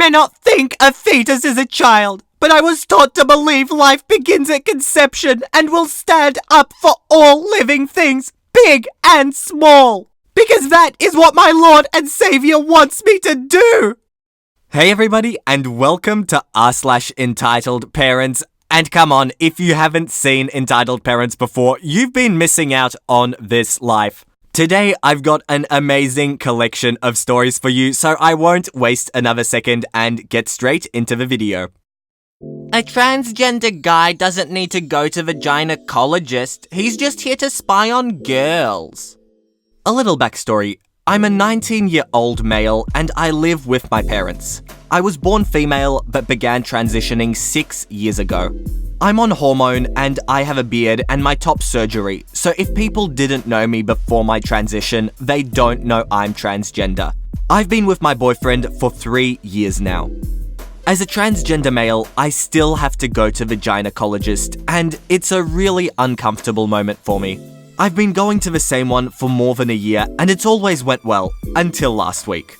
may not think a fetus is a child, but I was taught to believe life begins at conception and will stand up for all living things, big and small. Because that is what my Lord and Savior wants me to do. Hey everybody, and welcome to r/EntitledParents. And come on, if you haven't seen Entitled Parents before, you've been missing out on this life. Today, I've got an amazing collection of stories for you, so I won't waste another second and get straight into the video. A transgender guy doesn't need to go to the gynecologist, he's just here to spy on girls. A little backstory. I'm a 19-year-old male and I live with my parents. I was born female but began transitioning 6 years ago. I'm on hormone and I have a beard and my top surgery, so if people didn't know me before my transition, they don't know I'm transgender. I've been with my boyfriend for 3 years now. As a transgender male, I still have to go to the gynecologist, and it's a really uncomfortable moment for me. I've been going to the same one for more than a year, and it's always went well, until last week.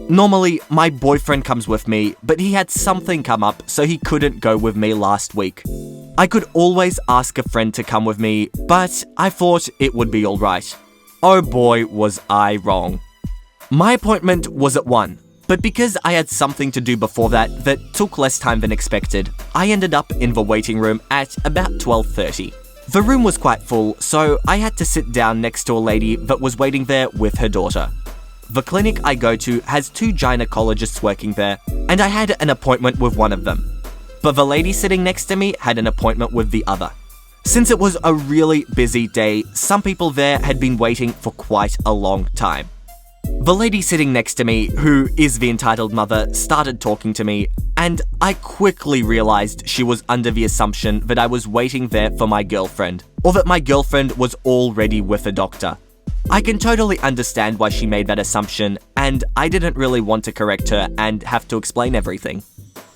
Normally, my boyfriend comes with me, but he had something come up, so he couldn't go with me last week. I could always ask a friend to come with me, but I thought it would be alright. Oh boy, was I wrong. My appointment was at 1, but because I had something to do before that took less time than expected, I ended up in the waiting room at about 12:30. The room was quite full, so I had to sit down next to a lady that was waiting there with her daughter. The clinic I go to has 2 gynecologists working there, and I had an appointment with one of them. But the lady sitting next to me had an appointment with the other. Since it was a really busy day, some people there had been waiting for quite a long time. The lady sitting next to me, who is the entitled mother, started talking to me, and I quickly realized she was under the assumption that I was waiting there for my girlfriend, or that my girlfriend was already with a doctor. I can totally understand why she made that assumption, and I didn't really want to correct her and have to explain everything.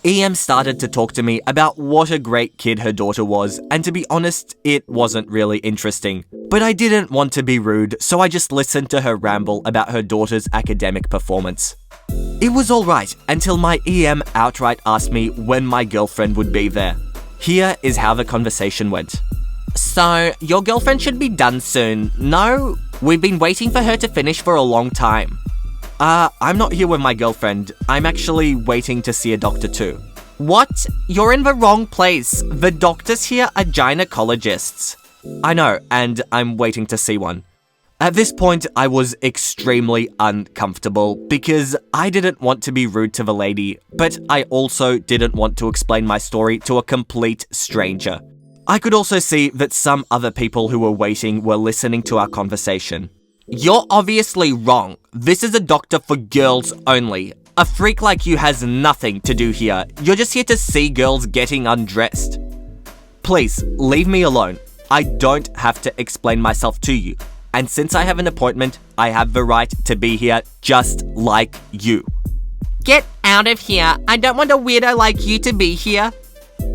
EM started to talk to me about what a great kid her daughter was, and to be honest, it wasn't really interesting. But I didn't want to be rude, so I just listened to her ramble about her daughter's academic performance. It was alright until my EM outright asked me when my girlfriend would be there. Here is how the conversation went. So, your girlfriend should be done soon, no? We've been waiting for her to finish for a long time. I'm not here with my girlfriend. I'm actually waiting to see a doctor too. What? You're in the wrong place. The doctors here are gynecologists. I know, and I'm waiting to see one. At this point, I was extremely uncomfortable because I didn't want to be rude to the lady, but I also didn't want to explain my story to a complete stranger. I could also see that some other people who were waiting were listening to our conversation. You're obviously wrong. This is a doctor for girls only. A freak like you has nothing to do here. You're just here to see girls getting undressed. Please, leave me alone. I don't have to explain myself to you. And since I have an appointment, I have the right to be here just like you. Get out of here. I don't want a weirdo like you to be here.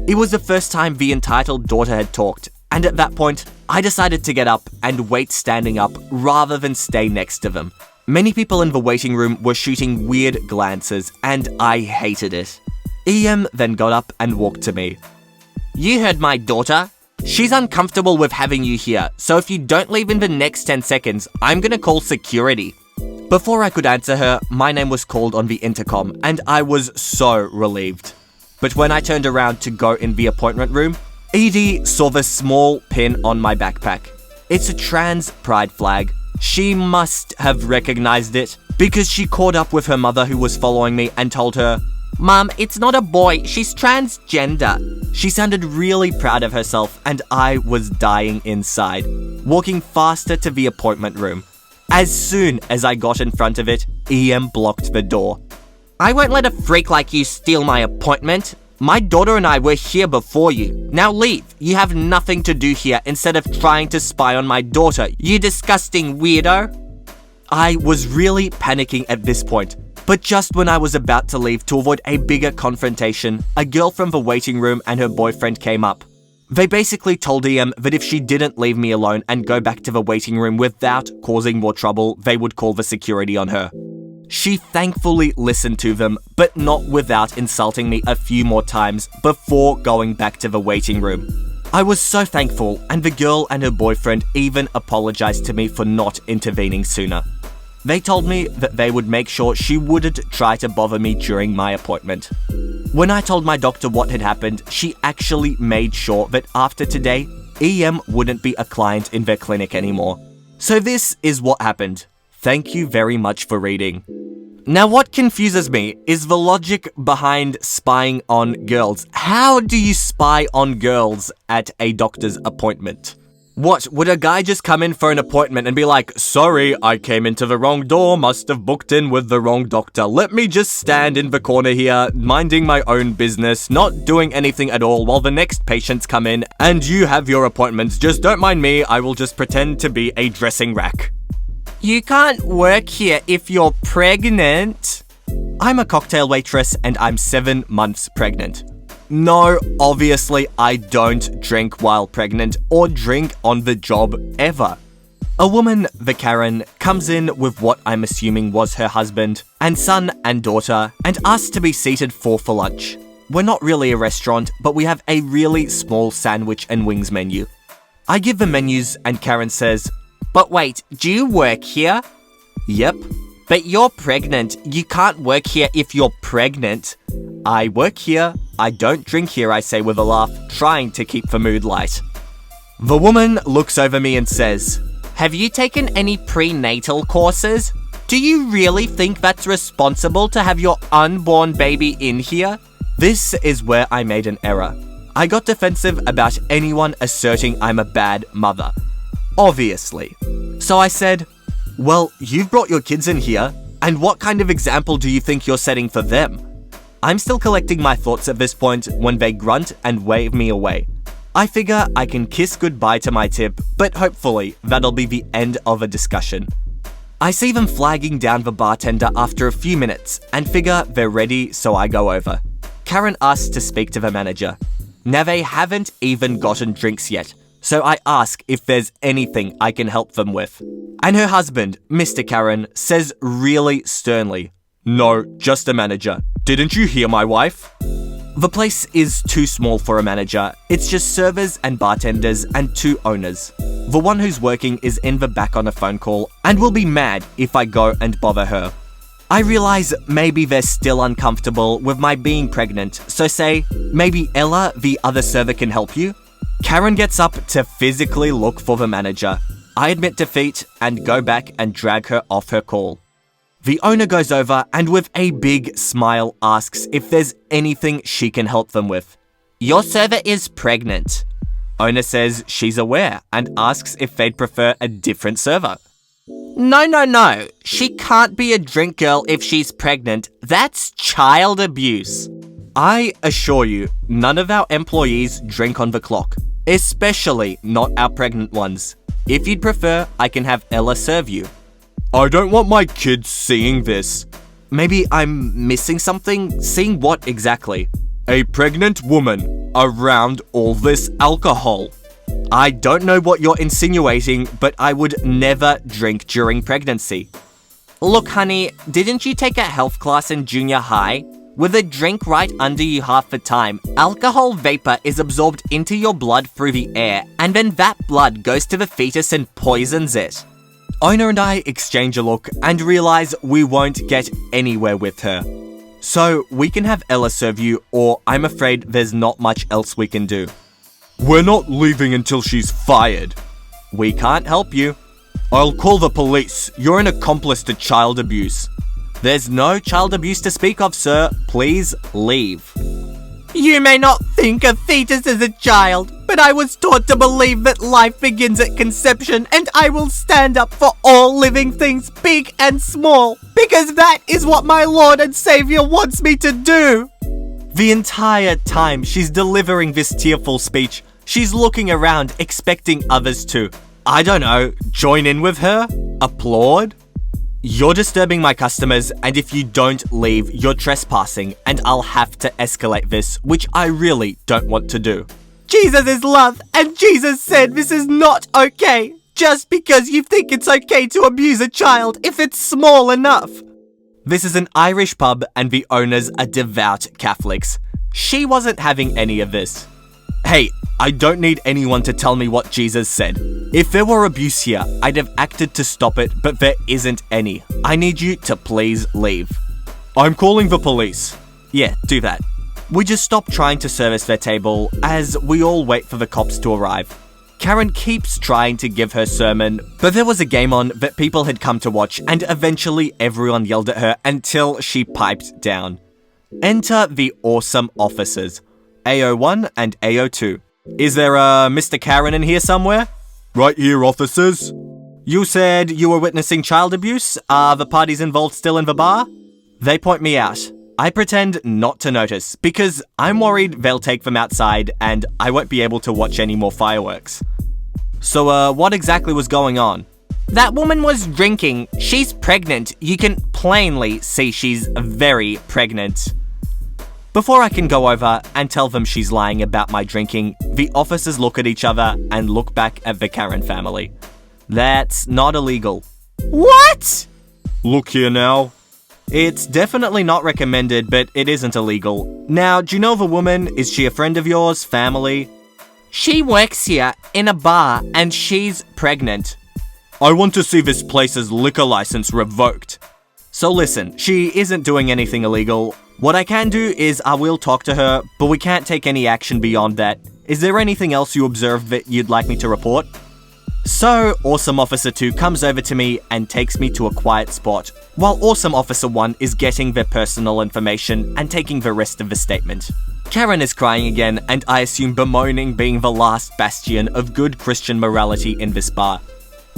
It was the first time the entitled daughter had talked, and at that point, I decided to get up and wait standing up rather than stay next to them. Many people in the waiting room were shooting weird glances, and I hated it. EM then got up and walked to me. You heard my daughter. She's uncomfortable with having you here, so if you don't leave in the next 10 seconds, I'm gonna call security. Before I could answer her, my name was called on the intercom, and I was so relieved. But when I turned around to go in the appointment room, Edie saw the small pin on my backpack. It's a trans pride flag. She must have recognized it because she caught up with her mother who was following me and told her, Mum, it's not a boy, she's transgender. She sounded really proud of herself and I was dying inside, walking faster to the appointment room. As soon as I got in front of it, EM blocked the door. I won't let a freak like you steal my appointment. My daughter and I were here before you. Now leave. You have nothing to do here instead of trying to spy on my daughter, you disgusting weirdo. I was really panicking at this point, but just when I was about to leave to avoid a bigger confrontation, a girl from the waiting room and her boyfriend came up. They basically told EM that if she didn't leave me alone and go back to the waiting room without causing more trouble, they would call the security on her. She thankfully listened to them, but not without insulting me a few more times before going back to the waiting room. I was so thankful, and the girl and her boyfriend even apologized to me for not intervening sooner. They told me that they would make sure she wouldn't try to bother me during my appointment. When I told my doctor what had happened, she actually made sure that after today, EM wouldn't be a client in their clinic anymore. So this is what happened. Thank you very much for reading. Now what confuses me is the logic behind spying on girls. How do you spy on girls at a doctor's appointment? What, would a guy just come in for an appointment and be like, sorry, I came into the wrong door, must have booked in with the wrong doctor. Let me just stand in the corner here, minding my own business, not doing anything at all while the next patients come in and you have your appointments. Just don't mind me, I will just pretend to be a dressing rack. You can't work here if you're pregnant. I'm a cocktail waitress and I'm 7 months pregnant. No, obviously I don't drink while pregnant or drink on the job ever. A woman, the Karen, comes in with what I'm assuming was her husband and son and daughter and asks to be seated for lunch. We're not really a restaurant, but we have a really small sandwich and wings menu. I give the menus and Karen says, but wait, do you work here? Yep. But you're pregnant. You can't work here if you're pregnant. I work here. I don't drink here, I say with a laugh, trying to keep the mood light. The woman looks over me and says, have you taken any prenatal courses? Do you really think that's responsible to have your unborn baby in here? This is where I made an error. I got defensive about anyone asserting I'm a bad mother. Obviously. So I said, well, you've brought your kids in here, and what kind of example do you think you're setting for them? I'm still collecting my thoughts at this point when they grunt and wave me away. I figure I can kiss goodbye to my tip, but hopefully that'll be the end of a discussion. I see them flagging down the bartender after a few minutes and figure they're ready, so I go over. Karen asks to speak to the manager. Now they haven't even gotten drinks yet, so I ask if there's anything I can help them with. And her husband, Mr. Karen, says really sternly, no, just a manager. Didn't you hear my wife? The place is too small for a manager. It's just servers and bartenders and 2 owners. The one who's working is in the back on a phone call and will be mad if I go and bother her. I realize maybe they're still uncomfortable with my being pregnant, so say, maybe Ella, the other server, can help you? Karen gets up to physically look for the manager. I admit defeat and go back and drag her off her call. The owner goes over and with a big smile asks if there's anything she can help them with. Your server is pregnant. Owner says she's aware and asks if they'd prefer a different server. No. She can't be a drink girl if she's pregnant. That's child abuse. I assure you, none of our employees drink on the clock, especially not our pregnant ones. If you'd prefer, I can have Ella serve you. I don't want my kids seeing this. Maybe I'm missing something? Seeing what exactly? A pregnant woman around all this alcohol. I don't know what you're insinuating, but I would never drink during pregnancy. Look, honey, didn't you take a health class in junior high? With a drink right under you half the time, alcohol vapor is absorbed into your blood through the air, and then that blood goes to the fetus and poisons it. Owner and I exchange a look and realize we won't get anywhere with her. So we can have Ella serve you, or I'm afraid there's not much else we can do. We're not leaving until she's fired. We can't help you. I'll call the police. You're an accomplice to child abuse. There's no child abuse to speak of, sir. Please leave. You may not think a fetus is a child, but I was taught to believe that life begins at conception, and I will stand up for all living things, big and small, because that is what my Lord and Savior wants me to do. The entire time she's delivering this tearful speech, she's looking around expecting others to, I don't know, join in with her? Applaud? You're disturbing my customers, and if you don't leave, you're trespassing, and I'll have to escalate this, which I really don't want to do. Jesus is love, and Jesus said this is not okay, just because you think it's okay to abuse a child if it's small enough. This is an Irish pub and the owners are devout Catholics. She wasn't having any of this. Hey, I don't need anyone to tell me what Jesus said. If there were abuse here, I'd have acted to stop it, but there isn't any. I need you to please leave. I'm calling the police. Yeah, do that. We just stop trying to service their table as we all wait for the cops to arrive. Karen keeps trying to give her sermon, but there was a game on that people had come to watch and eventually everyone yelled at her until she piped down. Enter the awesome officers, AO1 and AO2. Is there a Mr. Karen in here somewhere? Right here, officers. You said you were witnessing child abuse? Are the parties involved still in the bar? They point me out. I pretend not to notice because I'm worried they'll take them outside and I won't be able to watch any more fireworks. So, what exactly was going on? That woman was drinking. She's pregnant. You can plainly see she's very pregnant. Before I can go over and tell them she's lying about my drinking, the officers look at each other and look back at the Karen family. That's not illegal. What? Look here now. It's definitely not recommended, but it isn't illegal. Now, do you know the woman? Is she a friend of yours? Family? She works here in a bar and she's pregnant. I want to see this place's liquor license revoked. So listen, she isn't doing anything illegal. What I can do is I will talk to her, but we can't take any action beyond that. Is there anything else you observed that you'd like me to report? So, Awesome Officer 2 comes over to me and takes me to a quiet spot, while Awesome Officer 1 is getting their personal information and taking the rest of the statement. Karen is crying again, and I assume bemoaning being the last bastion of good Christian morality in this bar.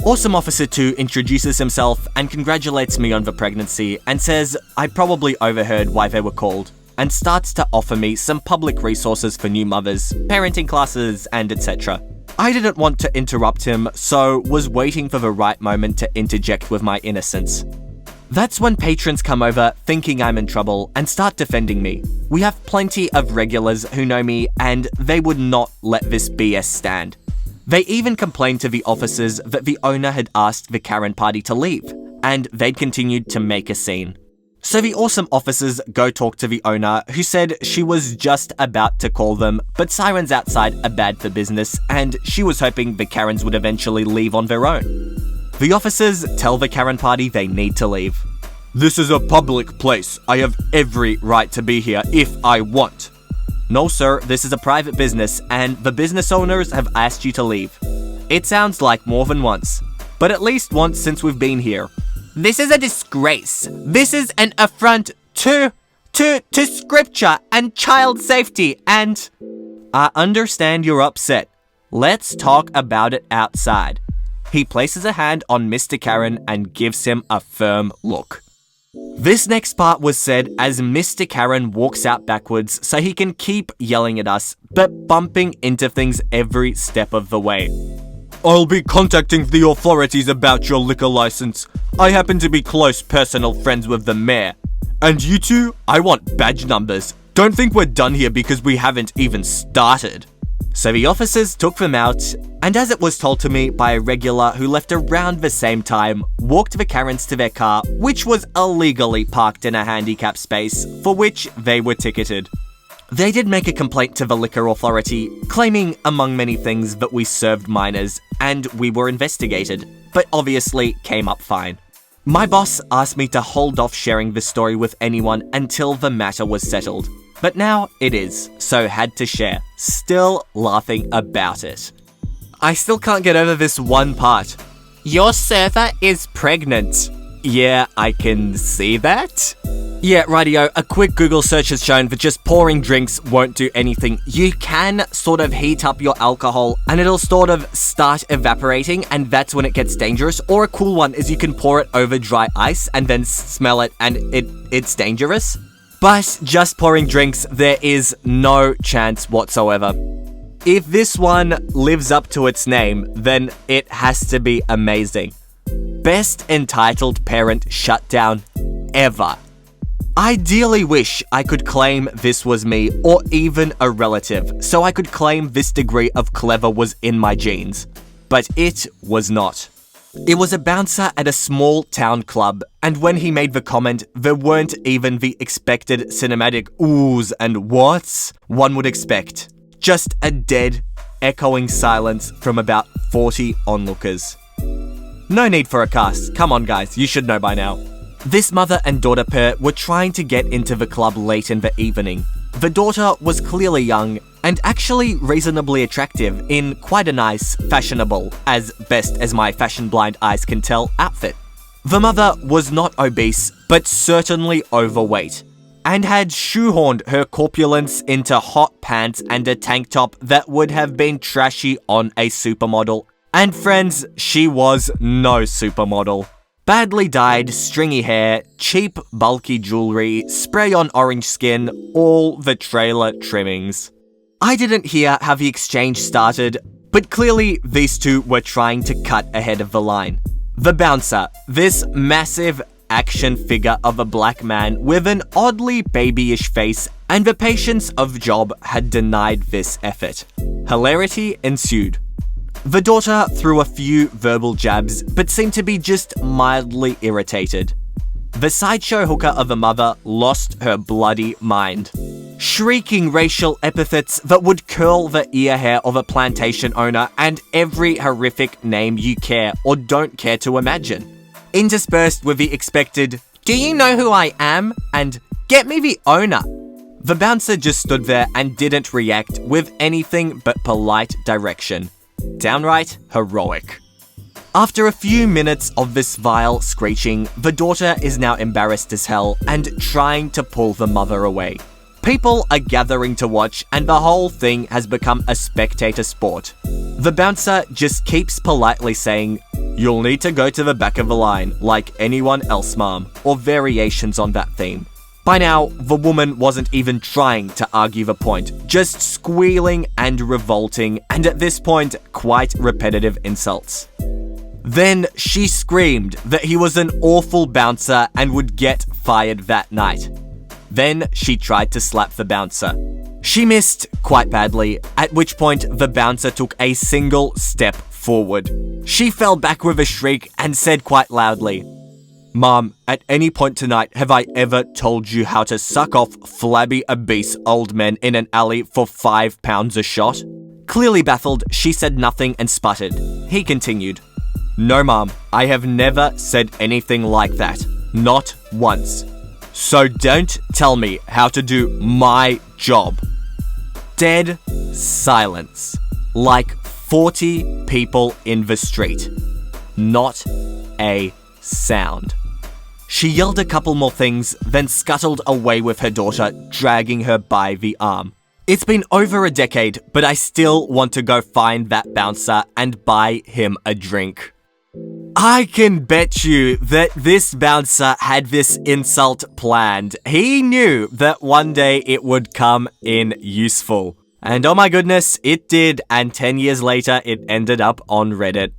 Awesome Officer 2 introduces himself and congratulates me on the pregnancy and says I probably overheard why they were called, and starts to offer me some public resources for new mothers, parenting classes, and etc. I didn't want to interrupt him, so was waiting for the right moment to interject with my innocence. That's when patrons come over thinking I'm in trouble and start defending me. We have plenty of regulars who know me and they would not let this BS stand. They even complained to the officers that the owner had asked the Karen party to leave, and they'd continued to make a scene. So the awesome officers go talk to the owner, who said she was just about to call them, but sirens outside are bad for business, and she was hoping the Karens would eventually leave on their own. The officers tell the Karen party they need to leave. This is a public place. I have every right to be here if I want. No, sir, this is a private business, and the business owners have asked you to leave. It sounds like more than once, but at least once since we've been here. This is a disgrace. This is an affront to scripture and child safety, and... I understand you're upset. Let's talk about it outside. He places a hand on Mr. Karen and gives him a firm look. This next part was said as Mr. Karen walks out backwards so he can keep yelling at us, but bumping into things every step of the way. I'll be contacting the authorities about your liquor license. I happen to be close personal friends with the mayor. And you two, I want badge numbers. Don't think we're done here because we haven't even started. So the officers took them out, and as it was told to me by a regular who left around the same time, walked the Karens to their car, which was illegally parked in a handicap space, for which they were ticketed. They did make a complaint to the liquor authority, claiming, among many things, that we served minors, and we were investigated, but obviously came up fine. My boss asked me to hold off sharing this story with anyone until the matter was settled. But now it is, so had to share, still laughing about it. I still can't get over this one part. Your server is pregnant. Yeah, I can see that. Yeah, rightio, a quick Google search has shown that just pouring drinks won't do anything. You can sort of heat up your alcohol and it'll sort of start evaporating, and that's when it gets dangerous. Or a cool one is you can pour it over dry ice and then smell it and it's dangerous. But just pouring drinks, there is no chance whatsoever. If this one lives up to its name, then it has to be amazing. Best entitled parent shutdown ever. Ideally wish I could claim this was me, or even a relative, so I could claim this degree of clever was in my genes. But it was not. It was a bouncer at a small town club, And when he made the comment, there weren't even the expected cinematic oohs and whats one would expect. Just a dead, echoing silence from about 40 onlookers. No need for a cast. Come on guys, you should know by now. This mother and daughter pair were trying to get into the club late in the evening. The daughter was clearly young and actually reasonably attractive in quite a nice, fashionable, as best as my fashion-blind eyes can tell, outfit. The mother was not obese, but certainly overweight, and had shoehorned her corpulence into hot pants and a tank top that would have been trashy on a supermodel. And friends, she was no supermodel. Badly dyed, stringy hair, cheap, bulky jewelry, spray-on orange skin, all the trailer trimmings. I didn't hear how the exchange started, but clearly these two were trying to cut ahead of the line. The bouncer, this massive action figure of a black man with an oddly babyish face and the patience of job had denied this effort. Hilarity ensued. The daughter threw a few verbal jabs, but seemed to be just mildly irritated. The sideshow hooker of a mother lost her bloody mind, shrieking racial epithets that would curl the ear hair of a plantation owner and every horrific name you care or don't care to imagine. Interspersed with the expected, "Do you know who I am?" and "Get me the owner." The bouncer just stood there and didn't react with anything but polite direction. Downright heroic. After a few minutes of this vile screeching, the daughter is now embarrassed as hell and trying to pull the mother away. People are gathering to watch and the whole thing has become a spectator sport. The bouncer just keeps politely saying, "You'll need to go to the back of the line, like anyone else, ma'am," or variations on that theme. By now, the woman wasn't even trying to argue the point, just squealing and revolting, and at this point, quite repetitive insults. Then she screamed that he was an awful bouncer and would get fired that night. Then she tried to slap the bouncer. She missed quite badly, at which point the bouncer took a single step forward. She fell back with a shriek and said quite loudly, "Mom, at any point tonight have I ever told you how to suck off flabby, obese old men in an alley for £5 a shot?" Clearly baffled, she said nothing and sputtered. He continued, "No, Mom, I have never said anything like that. Not once. So don't tell me how to do my job." Dead silence. Like 40 people in the street. Not a sound. She yelled a couple more things, then scuttled away with her daughter, dragging her by the arm. It's been over a decade, but I still want to go find that bouncer and buy him a drink. I can bet you that this bouncer had this insult planned. He knew that one day it would come in useful. And oh my goodness, it did, and 10 years later it ended up on Reddit.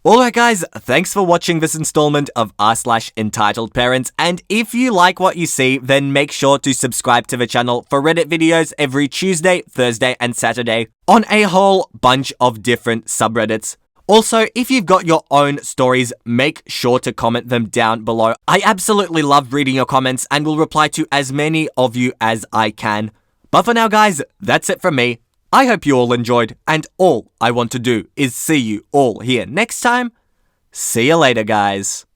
Alright guys, thanks for watching this installment of r/EntitledParents, and if you like what you see, then make sure to subscribe to the channel for Reddit videos every Tuesday, Thursday, and Saturday on a whole bunch of different subreddits. Also, if you've got your own stories, make sure to comment them down below. I absolutely love reading your comments and will reply to as many of you as I can. But for now guys, that's it from me. I hope you all enjoyed, and all I want to do is see you all here next time. See you later, guys.